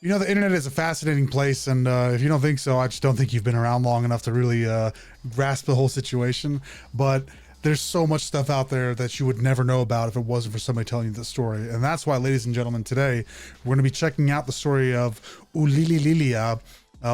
You know, the internet is a fascinating place, and if you don't think so, I just don't think you've been around long enough to really grasp the whole situation. But there's so much stuff out there that you would never know about if it wasn't for somebody telling you the story. And that's why, ladies and gentlemen, today we're going to be checking out the story of Ulillillia.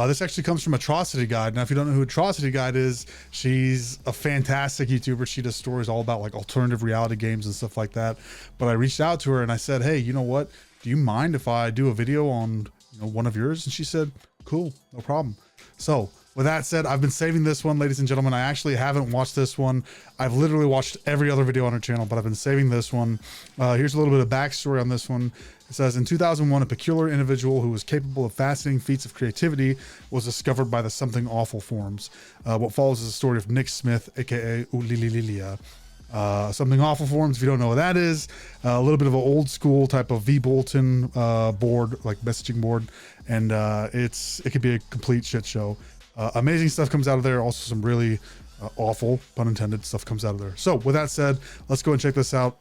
This actually comes from Atrocity Guide. Now, if you don't know who Atrocity Guide is, she's a fantastic YouTuber. She does stories all about like alternative reality games and stuff like that. But I reached out to her and I said, hey, you know what? Do you mind if I do a video on one of yours? And she said, cool, no problem. So with that said, I've been saving this one, ladies and gentlemen. I actually haven't watched this one. I've literally watched every other video on her channel, but I've been saving this one. Here's a little bit of backstory on this one. It says, in 2001, a peculiar individual who was capable of fascinating feats of creativity was discovered by the Something Awful forums. What follows is the story of Nick Smith, aka Ulillillia. Something Awful forums, if you don't know what that is, a little bit of an old school type of V-Bulletin board, like messaging board, and it could be a complete shit show. Amazing stuff comes out of there. Also some really awful, pun intended, stuff comes out of there. So with that said, let's go and check this out.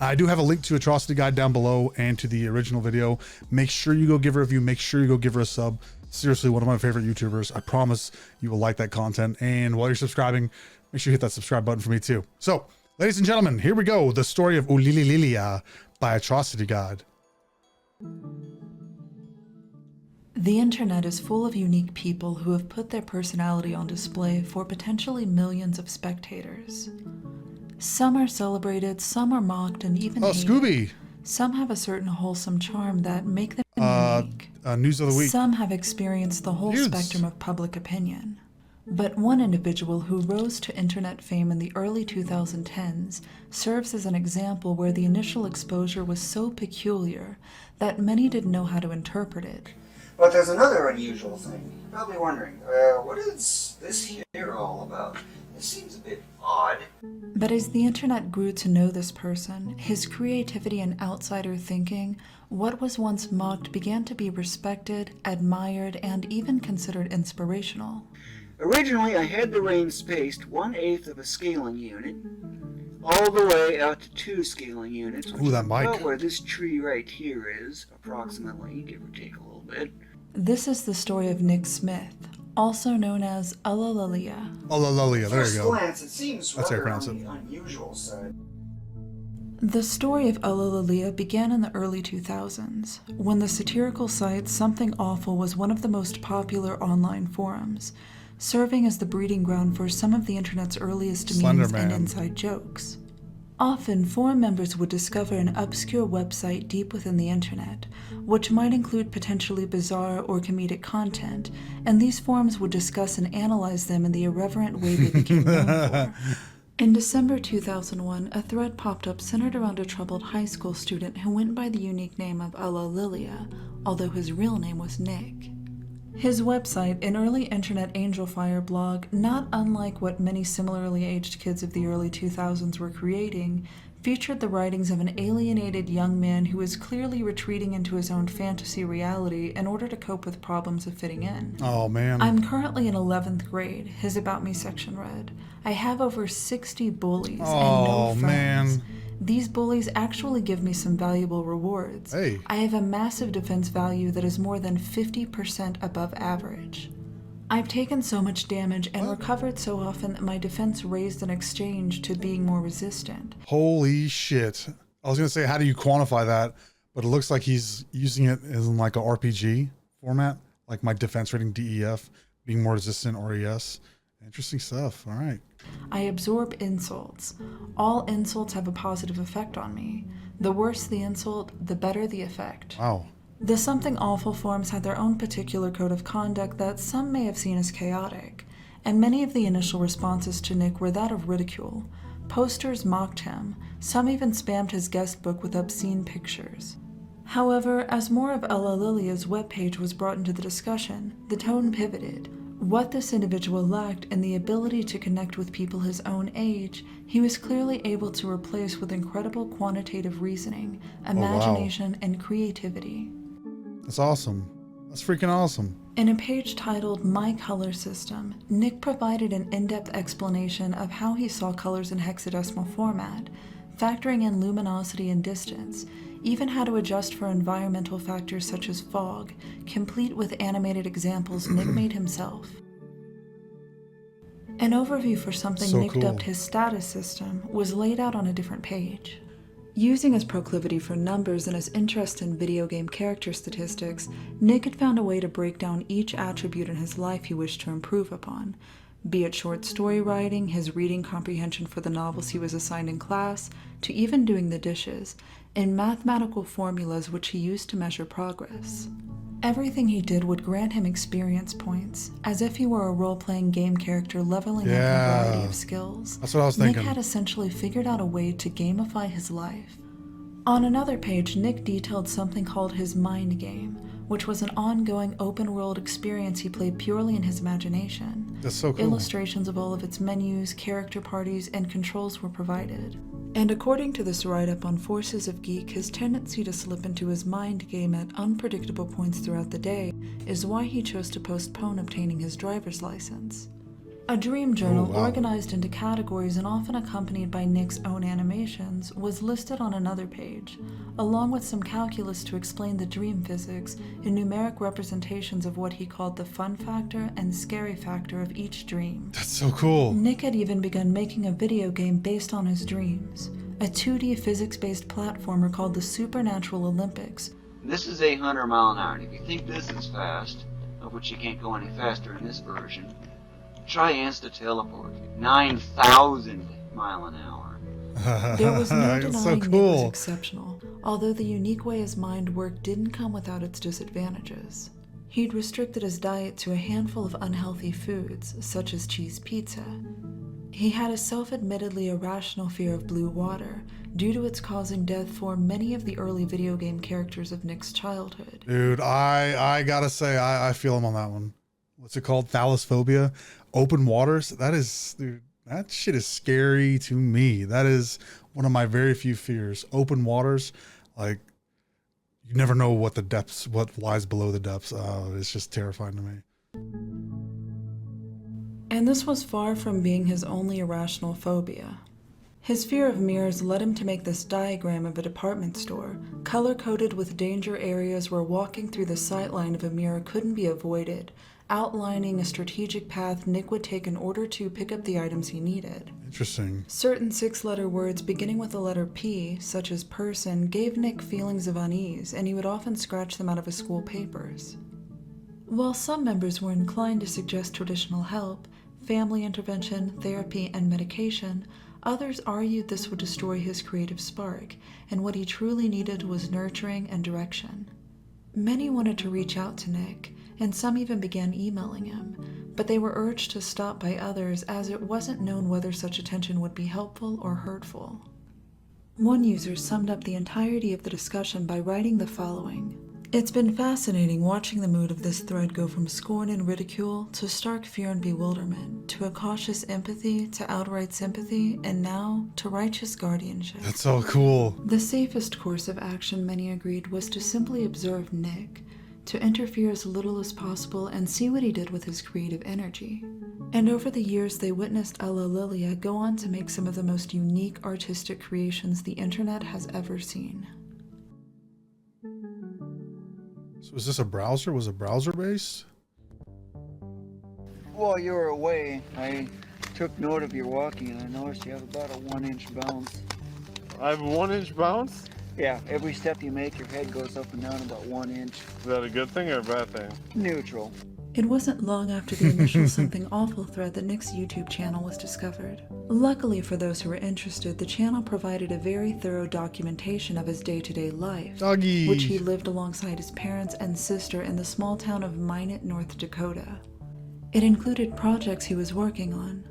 I do have a link to Atrocity Guide down below and to the original video. Make sure you go give her a view. Make sure you go give her a sub. Seriously, one of my favorite YouTubers. I promise you will like that content. And while you're subscribing, make sure you hit that subscribe button for me too. So, ladies and gentlemen, here we go. The story of Ulillillia by Atrocity Guide. The internet is full of unique people who have put their personality on display for potentially millions of spectators. Some are celebrated, some are mocked, and even hated. Scooby! Some have a certain wholesome charm that make them unique. News of the week. Some have experienced the whole spectrum of public opinion. But one individual who rose to internet fame in the early 2010s serves as an example where the initial exposure was so peculiar that many didn't know how to interpret it. But there's another unusual thing. You're probably wondering, what is this here all about? This seems a bit odd. But as the internet grew to know this person, his creativity and outsider thinking, what was once mocked began to be respected, admired, and even considered inspirational. Originally, I had the range spaced 1/8 of a scaling unit, all the way out to 2 scaling units, which Ooh, that is mic. about where this tree right here is, approximately, give or take a little bit. This is the story of Nick Smith, also known as Ulillillia. Ulillillia, there you First go. glance, it seems That's how you rather pronounce on it. the unusual side. The story of Ulillillia began in the early 2000s, when the satirical site Something Awful was one of the most popular online forums, serving as the breeding ground for some of the internet's earliest memes and inside jokes. Often, forum members would discover an obscure website deep within the internet, which might include potentially bizarre or comedic content, and these forums would discuss and analyze them in the irreverent way they became known for. In December 2001, a thread popped up centered around a troubled high school student who went by the unique name of Ulillillia, although his real name was Nick. His website, an early internet angel fire blog, not unlike what many similarly aged kids of the early 2000s were creating, featured the writings of an alienated young man who was clearly retreating into his own fantasy reality in order to cope with problems of fitting in. Oh, man. I'm currently in 11th grade, his About Me section read. I have over 60 bullies and no friends. Man. These bullies actually give me some valuable rewards. Hey. I have a massive defense value that is more than 50% above average. I've taken so much damage and recovered so often that my defense raised in exchange to being more resistant. Holy shit. I was going to say, how do you quantify that? But it looks like he's using it as in like a RPG format, like my defense rating DEF, being more resistant RES. Interesting stuff. All right. I absorb insults. All insults have a positive effect on me. The worse the insult, the better the effect. Wow. The Something Awful forums had their own particular code of conduct that some may have seen as chaotic, and many of the initial responses to Nick were that of ridicule. Posters mocked him, some even spammed his guest book with obscene pictures. However, as more of Ulillillia's webpage was brought into the discussion, the tone pivoted. What this individual lacked in the ability to connect with people his own age, he was clearly able to replace with incredible quantitative reasoning, imagination, and creativity. That's awesome. That's freaking awesome. In a page titled My Color System, Nick provided an in-depth explanation of how he saw colors in hexadecimal format, factoring in luminosity and distance, even how to adjust for environmental factors such as fog, complete with animated examples Nick made himself. An overview for something So Nick cool. dubbed his status system was laid out on a different page. Using his proclivity for numbers and his interest in video game character statistics, Nick had found a way to break down each attribute in his life he wished to improve upon, be it short story writing, his reading comprehension for the novels he was assigned in class, to even doing the dishes, in mathematical formulas which he used to measure progress. Everything he did would grant him experience points, as if he were a role-playing game character leveling up in a variety of skills. That's what I was Nick thinking. had essentially figured out a way to gamify his life. On another page, Nick detailed something called his mind game, which was an ongoing open-world experience he played purely in his imagination. That's so cool. Illustrations of all of its menus, character parties, and controls were provided. And according to this write-up on Forces of Geek, his tendency to slip into his mind game at unpredictable points throughout the day is why he chose to postpone obtaining his driver's license. A dream journal, organized into categories and often accompanied by Nick's own animations, was listed on another page, along with some calculus to explain the dream physics in numeric representations of what he called the fun factor and scary factor of each dream. That's so cool. Nick had even begun making a video game based on his dreams, a 2D physics-based platformer called the Supernatural Olympics. This is 800 mile an hour, and if you think this is fast, of which you can't go any faster in this version, try insta-teleport, 9,000 mile an hour. There was no denying so Nick cool. was exceptional, although the unique way his mind worked didn't come without its disadvantages. He'd restricted his diet to a handful of unhealthy foods, such as cheese pizza. He had a self-admittedly irrational fear of blue water, due to its causing death for many of the early video game characters of Nick's childhood. Dude, I gotta say, I feel him on that one. What's it called? Thalassophobia? Open waters? That is, dude, that shit is scary to me. That is one of my very few fears. Open waters, like, you never know what the depths, what lies below the depths. It's just terrifying to me. And this was far from being his only irrational phobia. His fear of mirrors led him to make this diagram of a department store, color-coded with danger areas where walking through the sightline of a mirror couldn't be avoided, outlining a strategic path Nick would take in order to pick up the items he needed. Interesting. Certain 6-letter words beginning with the letter P, such as person, gave Nick feelings of unease, and he would often scratch them out of his school papers. While some members were inclined to suggest traditional help, family intervention, therapy, and medication, others argued this would destroy his creative spark, and what he truly needed was nurturing and direction. Many wanted to reach out to Nick, and some even began emailing him, but they were urged to stop by others as it wasn't known whether such attention would be helpful or hurtful. One user summed up the entirety of the discussion by writing the following: "It's been fascinating watching the mood of this thread go from scorn and ridicule to stark fear and bewilderment, to a cautious empathy, to outright sympathy, and now to righteous guardianship." That's so cool. The safest course of action, many agreed, was to simply observe Nick, to interfere as little as possible and see what he did with his creative energy. And over the years, they witnessed Ulillillia go on to make some of the most unique artistic creations the internet has ever seen. So is this a browser? Was it browser based? While you were away, I took note of your walking, and I noticed you have about a 1-inch bounce. I have a 1-inch bounce? Yeah, every step you make, your head goes up and down about 1 inch. Is that a good thing or a bad thing? Neutral. It wasn't long after the initial Something Awful thread that Nick's YouTube channel was discovered. Luckily for those who were interested, the channel provided a very thorough documentation of his day-to-day life, Doggy. which he lived alongside his parents and sister in the small town of Minot, North Dakota. It included projects he was working on.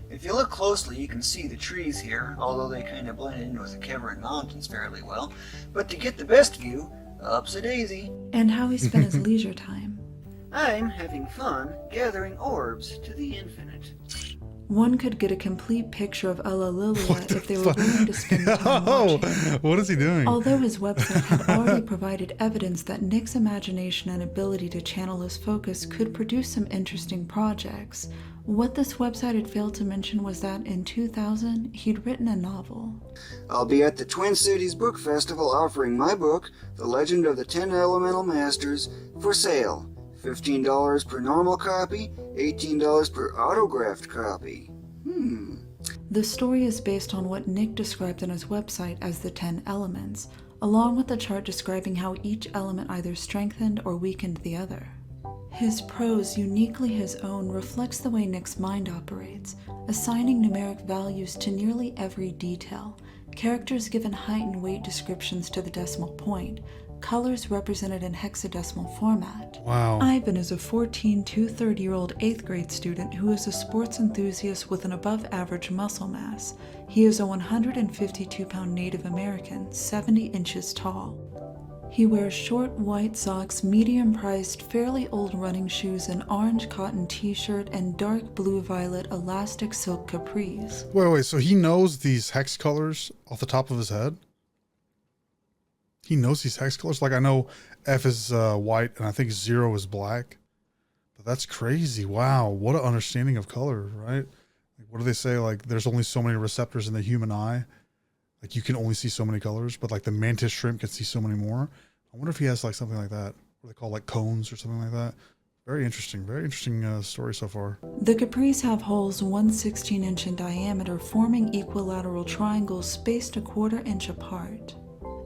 If you look closely, you can see the trees here, although they kind of blend in with the Kevrin Mountains fairly well. But to get the best view, up's a daisy. And how he spent his leisure time. I'm having fun gathering orbs to the infinite. One could get a complete picture of Ulillillia What the if they were fuck? willing to spend time Oh, watching. what is he doing? Although his website had already provided evidence that Nick's imagination and ability to channel his focus could produce some interesting projects, what this website had failed to mention was that in 2000, he'd written a novel. I'll be at the Twin Cities Book Festival offering my book, The Legend of the 10 Elemental Masters, for sale. $15 per normal copy, $18 per autographed copy. The story is based on what Nick described on his website as the 10 elements, along with a chart describing how each element either strengthened or weakened the other. His prose, uniquely his own, reflects the way Nick's mind operates, assigning numeric values to nearly every detail, characters given height and weight descriptions to the decimal point, colors represented in hexadecimal format. Wow. Ivan is a 14 to 30-year-old 8th grade student who is a sports enthusiast with an above-average muscle mass. He is a 152-pound Native American, 70 inches tall. He wears short white socks, medium-priced, fairly old running shoes, an orange cotton t-shirt, and dark blue-violet elastic silk capris. Wait, so he knows these hex colors off the top of his head? He knows these hex colors? Like, I know F is white, and I think 0 is black. But that's crazy. Wow, what an understanding of color, right? Like, what do they say? Like, there's only so many receptors in the human eye. Like, you can only see so many colors, but like the mantis shrimp can see so many more. I wonder if he has like something like that, what they call like cones or something like that. Very interesting story so far. The capris have holes 1/16 inch in diameter, forming equilateral triangles spaced 1/4 inch apart.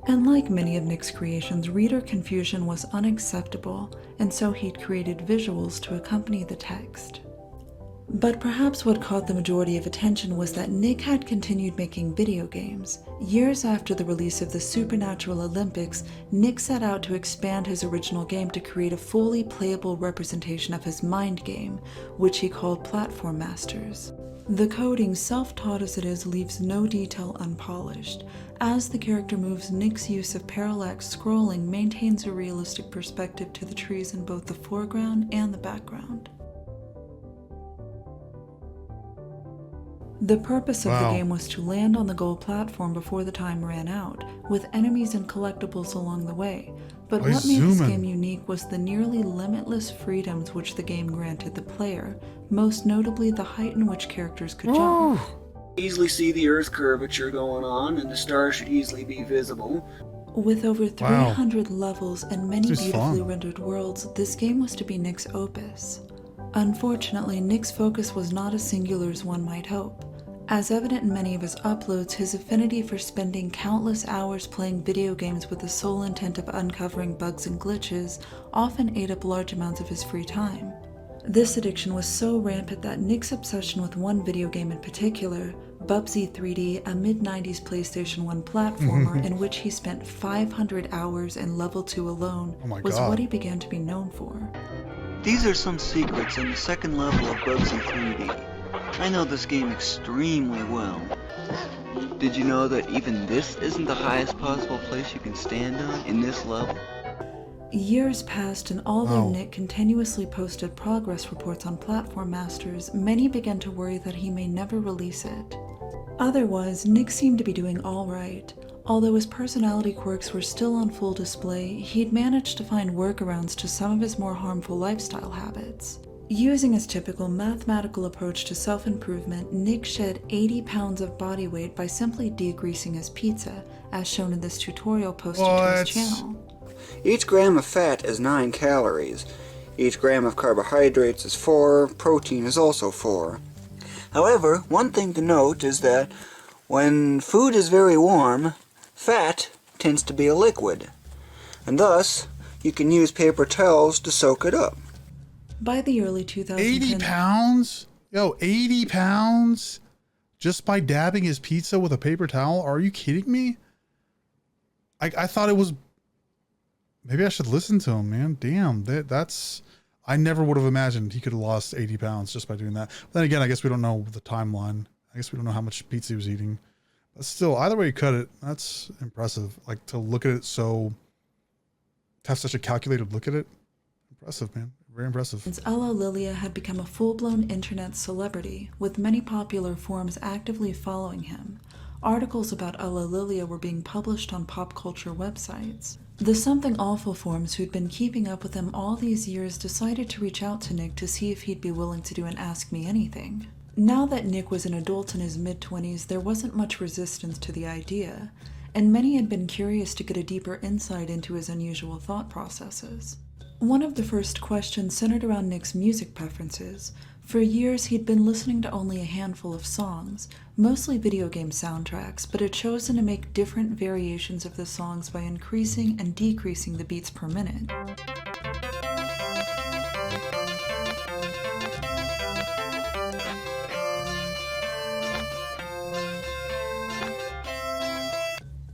And like many of Nick's creations, reader confusion was unacceptable, and so he'd created visuals to accompany the text. But perhaps what caught the majority of attention was that Nick had continued making video games. Years after the release of the Supernatural Olympics, Nick set out to expand his original game to create a fully playable representation of his mind game, which he called Platform Masters. The coding, self-taught as it is, leaves no detail unpolished. As the character moves, Nick's use of parallax scrolling maintains a realistic perspective to the trees in both the foreground and the background. The purpose of the game was to land on the goal platform before the time ran out, with enemies and collectibles along the way. But what made this game unique was the nearly limitless freedoms which the game granted the player, most notably the height in which characters could jump. Easily see the Earth curvature going on, and the stars should easily be visible. With over 300 levels and many beautifully rendered worlds, this game was to be Nick's opus. Unfortunately, Nick's focus was not as singular as one might hope. As evident in many of his uploads, his affinity for spending countless hours playing video games with the sole intent of uncovering bugs and glitches often ate up large amounts of his free time. This addiction was so rampant that Nick's obsession with one video game in particular, Bubsy 3D, a mid-90s PlayStation 1 platformer in which he spent 500 hours in level 2 alone, was what he began to be known for. These are some secrets on the second level of Bubsy 3D. I know this game extremely well. Did you know that even this isn't the highest possible place you can stand on in this level? Years passed, and although Nick continuously posted progress reports on Platform Masters, many began to worry that he may never release it. Otherwise, Nick seemed to be doing all right. Although his personality quirks were still on full display, he'd managed to find workarounds to some of his more harmful lifestyle habits. Using his typical mathematical approach to self-improvement, Nick shed 80 pounds of body weight by simply degreasing his pizza, as shown in this tutorial posted to his channel. Each gram of fat is 9 calories. Each gram of carbohydrates is 4, protein is also 4. However, one thing to note is that when food is very warm, fat tends to be a liquid, and thus you can use paper towels to soak it up. By the early 2010s... 80 pounds? Yo, 80 pounds? Just by dabbing his pizza with a paper towel? Are you kidding me? I thought it was... Maybe I should listen to him, man. Damn, that's... I never would have imagined he could have lost 80 pounds just by doing that. But then again, I guess we don't know the timeline. I guess we don't know how much pizza he was eating. But still, either way you cut it, that's impressive. Like, to look at it so... To have such a calculated look at it. Impressive, man. Very impressive. Ulillillia had become a full-blown internet celebrity, with many popular forums actively following him. Articles about Ulillillia were being published on pop culture websites. The Something Awful forums, who'd been keeping up with him all these years, decided to reach out to Nick to see if he'd be willing to do an Ask Me Anything. Now that Nick was an adult in his mid-20s, there wasn't much resistance to the idea, and many had been curious to get a deeper insight into his unusual thought processes. One of the first questions centered around Nick's music preferences. For years, he'd been listening to only a handful of songs, mostly video game soundtracks, but had chosen to make different variations of the songs by increasing and decreasing the beats per minute.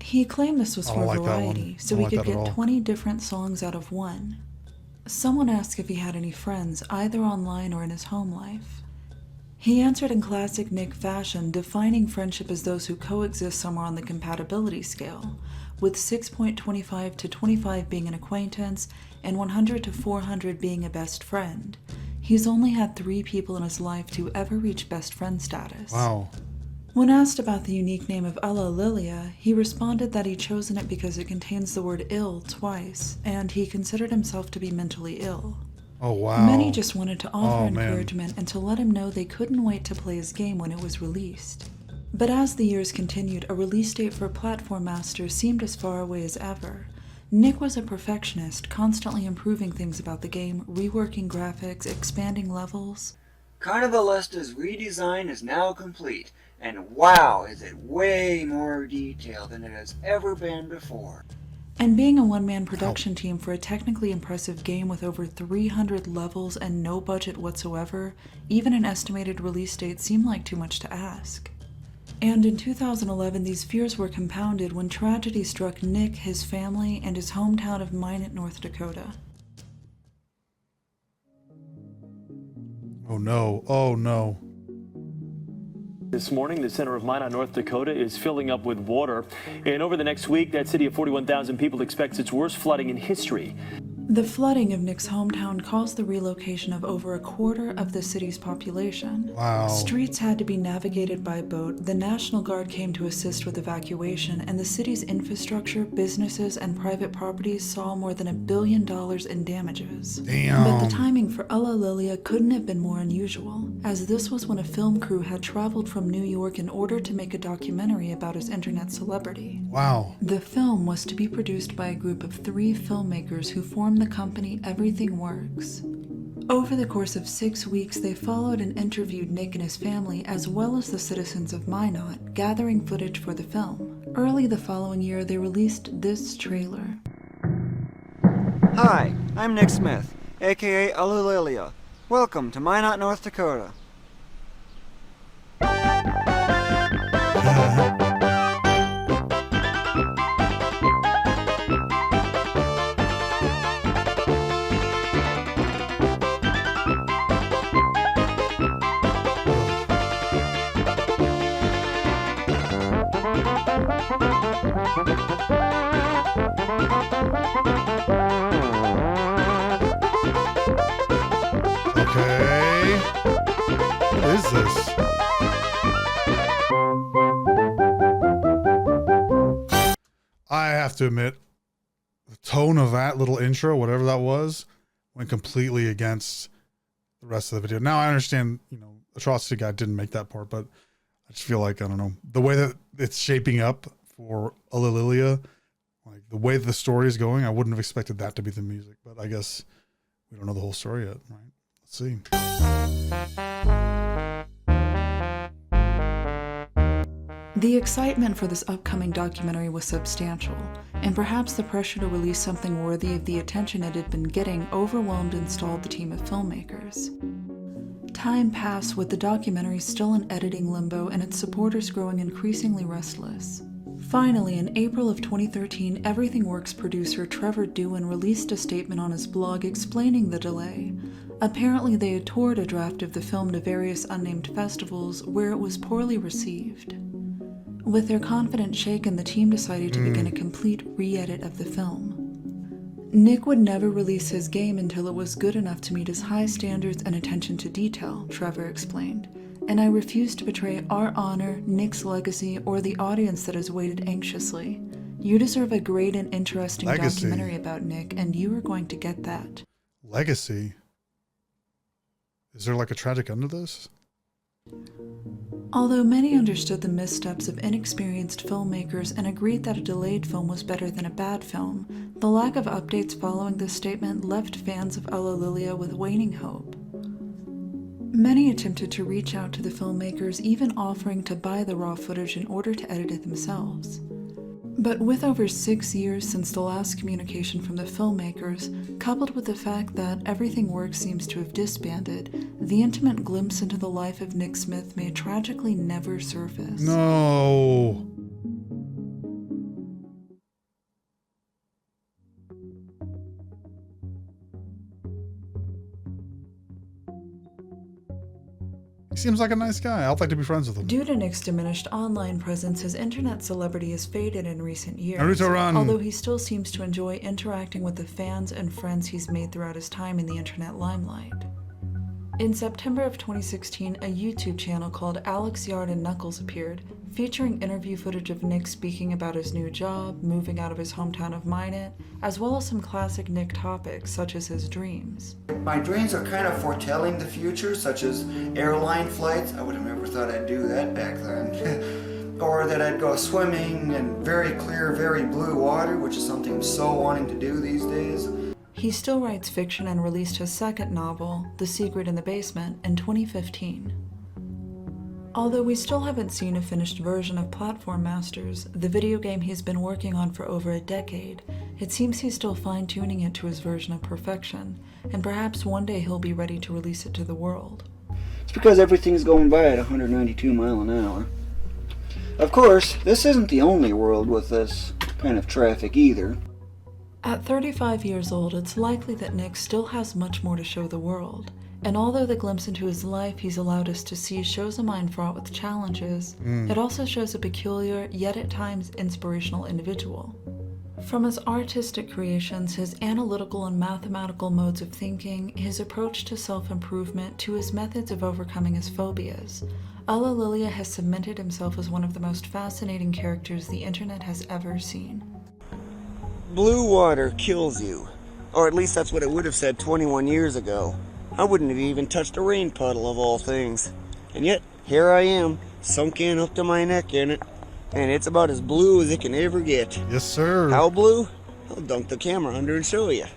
He claimed this was for variety, so he could get 20 different songs out of one. Someone asked if he had any friends, either online or in his home life. He answered in classic Nick fashion, defining friendship as those who coexist somewhere on the compatibility scale, with 6.25 to 25 being an acquaintance and 100 to 400 being a best friend. He's only had 3 people in his life to ever reach best friend status. Wow. When asked about the unique name of Ulillillia, he responded that he'd chosen it because it contains the word ill twice, and he considered himself to be mentally ill. Oh, wow. Many just wanted to offer encouragement and to let him know they couldn't wait to play his game when it was released. But as the years continued, a release date for Platform Master seemed as far away as ever. Nick was a perfectionist, constantly improving things about the game, reworking graphics, expanding levels. Carnivalista's redesign is now complete, and wow, is it way more detailed than it has ever been before. And being a one-man production team for a technically impressive game with over 300 levels and no budget whatsoever, even an estimated release date seemed like too much to ask. And in 2011, these fears were compounded when tragedy struck Nick, his family, and his hometown of Minot, North Dakota. Oh no, oh no. This morning, the center of Minot, North Dakota is filling up with water. And over the next week, that city of 41,000 people expects its worst flooding in history. The flooding of Nick's hometown caused the relocation of over a quarter of the city's population. Wow. Streets had to be navigated by boat, the National Guard came to assist with evacuation, and the city's infrastructure, businesses, and private properties saw more than $1 billion in damages. Damn. But the timing for Ulillillia couldn't have been more unusual, as this was when a film crew had traveled from New York in order to make a documentary about his internet celebrity. Wow. The film was to be produced by a group of 3 filmmakers who formed the company Everything Works. Over the course of 6 weeks, they followed and interviewed Nick and his family, as well as the citizens of Minot, gathering footage for the film. Early the following year, they released this trailer. Hi, I'm Nick Smith, aka Ulillillia. Welcome to Minot, North Dakota. Okay. What is this? I have to admit, the tone of that little intro, whatever that was, went completely against the rest of the video. Now I understand, Atrocity guy didn't make that part, but I just feel like, I don't know, the way that it's shaping up for Ulillillia, like the way the story is going, I wouldn't have expected that to be the music, but I guess we don't know the whole story yet, right? Let's see. The excitement for this upcoming documentary was substantial, and perhaps the pressure to release something worthy of the attention it had been getting overwhelmed and stalled the team of filmmakers. Time passed with the documentary still in editing limbo and its supporters growing increasingly restless. Finally, in April of 2013, Everything Works producer Trevor Dewin released a statement on his blog explaining the delay. Apparently, they had toured a draft of the film to various unnamed festivals where it was poorly received. With their confidence shaken, the team decided to begin a complete re-edit of the film. Nick would never release his game until it was good enough to meet his high standards and attention to detail, Trevor explained. And I refuse to betray our honor, Nick's legacy, or the audience that has waited anxiously. You deserve a great and interesting documentary about Nick, and you are going to get that. Legacy? Is there like a tragic end to this? Although many understood the missteps of inexperienced filmmakers and agreed that a delayed film was better than a bad film, the lack of updates following this statement left fans of Ulillillia with waning hope. Many attempted to reach out to the filmmakers, even offering to buy the raw footage in order to edit it themselves. But with over 6 years since the last communication from the filmmakers, coupled with the fact that Everything Works seems to have disbanded, the intimate glimpse into the life of Nick Smith may tragically never surface. No. He seems like a nice guy. I'd like to be friends with him. Due to Nick's diminished online presence, his internet celebrity has faded in recent years. Naruto run! Although he still seems to enjoy interacting with the fans and friends he's made throughout his time in the internet limelight. In September of 2016, a YouTube channel called Alex Yard and Knuckles appeared, featuring interview footage of Nick speaking about his new job, moving out of his hometown of Minot, as well as some classic Nick topics such as his dreams. My dreams are kind of foretelling the future, such as airline flights. I would have never thought I'd do that back then. Or that I'd go swimming in very clear, very blue water, which is something I'm so wanting to do these days. He still writes fiction and released his second novel, The Secret in the Basement, in 2015. Although we still haven't seen a finished version of Platform Masters, the video game he's been working on for over a decade, it seems he's still fine-tuning it to his version of perfection, and perhaps one day he'll be ready to release it to the world. It's because everything's going by at 192 miles an hour. Of course, this isn't the only world with this kind of traffic either. At 35 years old, it's likely that Nick still has much more to show the world. And although the glimpse into his life he's allowed us to see shows a mind fraught with challenges, it also shows a peculiar, yet at times inspirational individual. From his artistic creations, his analytical and mathematical modes of thinking, his approach to self-improvement, to his methods of overcoming his phobias, Ulillillia has cemented himself as one of the most fascinating characters the internet has ever seen. Blue water kills you. Or at least that's what it would have said 21 years ago. I wouldn't have even touched a rain puddle of all things. And yet, here I am, sunk in up to my neck in it. And it's about as blue as it can ever get. Yes, sir. How blue? I'll dunk the camera under and show you.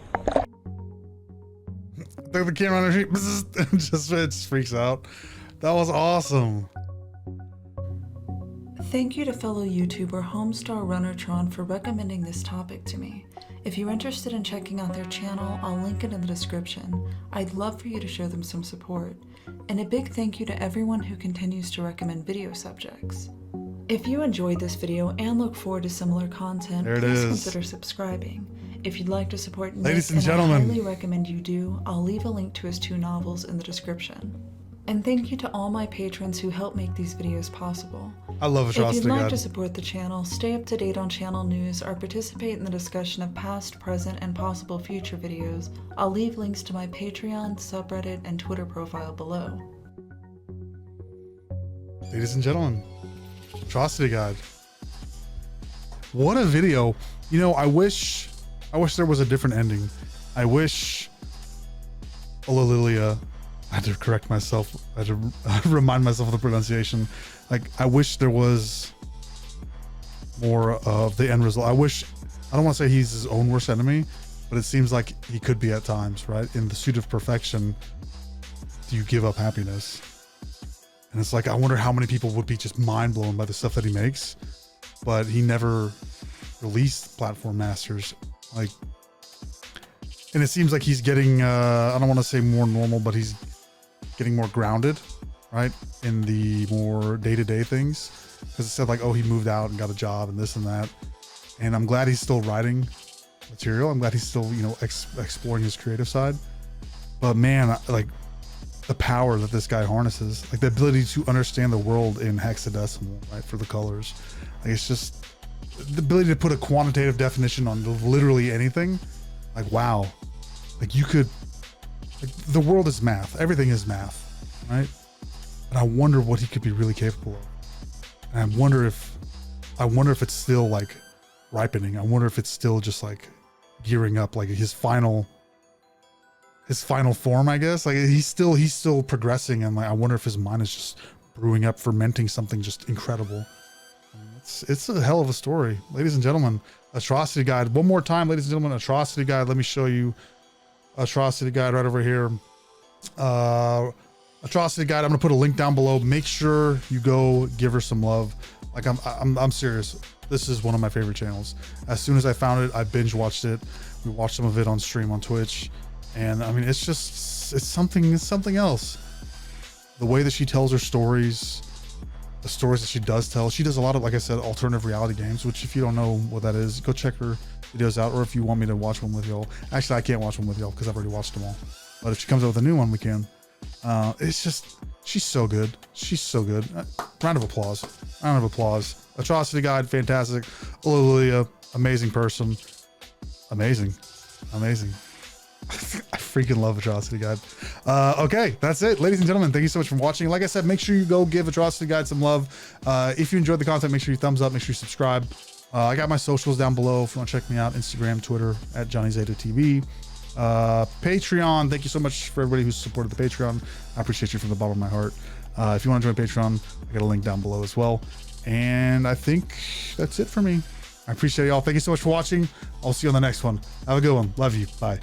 Dunk the camera under, it just freaks out. That was awesome. Thank you to fellow YouTuber Homestar Runnertron for recommending this topic to me. If you're interested in checking out their channel, I'll link it in the description. I'd love for you to show them some support. And a big thank you to everyone who continues to recommend video subjects. If you enjoyed this video and look forward to similar content, please consider subscribing. If you'd like to support Nick, ladies and gentlemen, I highly recommend you do, I'll leave a link to his 2 novels in the description. And thank you to all my patrons who help make these videos possible. I love Atrocity. If you'd like to support the channel, stay up to date on channel news, or participate in the discussion of past, present, and possible future videos, I'll leave links to my Patreon, subreddit, and Twitter profile below. Ladies and gentlemen, Atrocity Guide. What a video. You know, I wish there was a different ending. I wish Ulillillia, I had to correct myself. I had to remind myself of the pronunciation. Like, I wish there was more of the end result. I don't want to say he's his own worst enemy, but it seems like he could be at times, right? In the pursuit of perfection, do you give up happiness? And it's like, I wonder how many people would be just mind blown by the stuff that he makes, but he never released Platform Masters. Like, and it seems like he's getting, I don't want to say more normal, but he's getting more grounded, right? In the more day-to-day things. Because it said like, oh, he moved out and got a job and this and that. And I'm glad he's still writing material. I'm glad he's still, you know, exploring his creative side. But man, like the power that this guy harnesses, like the ability to understand the world in hexadecimal, right? For the colors. Like, it's just the ability to put a quantitative definition on literally anything. Like, wow, like you could, like, the world is math, everything is math, right? And I wonder what he could be really capable of. And I wonder if it's still like ripening. I wonder if it's still just like gearing up, like his final form, I guess. Like he's still progressing, and like I wonder if his mind is just brewing up, fermenting something just incredible. It's a hell of a story, ladies and gentlemen. Atrocity Guide, one more time, ladies and gentlemen. Atrocity Guide. Let me show you Atrocity Guide right over here. Atrocity Guide. I'm gonna put a link down below. Make sure you go give her some love. Like I'm serious. This is one of my favorite channels. As soon as I found it, I binge watched it. We watched some of it on stream on Twitch, and I mean, it's something else. The way that she tells her stories, the stories that she does tell. She does a lot of, like I said, alternative reality games, which if you don't know what that is, go check her videos out. Or if you want me to watch one with y'all, actually I can't watch one with y'all because I've already watched them all. But if she comes out with a new one, we can. It's just, she's so good. She's so good. Round of applause. Round of applause. Atrocity Guide, fantastic. Ulillillia, amazing person. Amazing. I freaking love Atrocity Guide. Okay, that's it, ladies and gentlemen. Thank you so much for watching. Like I said, make sure you go give Atrocity Guide some love. If you enjoyed the content, make sure you thumbs up, make sure you subscribe. I got my socials down below if you want to check me out. Instagram, Twitter, at jonnyzetatv. Patreon, thank you so much for everybody who's supported the Patreon. I appreciate you from the bottom of my heart. If you want to join Patreon, I got a link down below as well. And I think that's it for me. I appreciate y'all. Thank you so much for watching. I'll see you on the next one. Have a good one. Love you. Bye.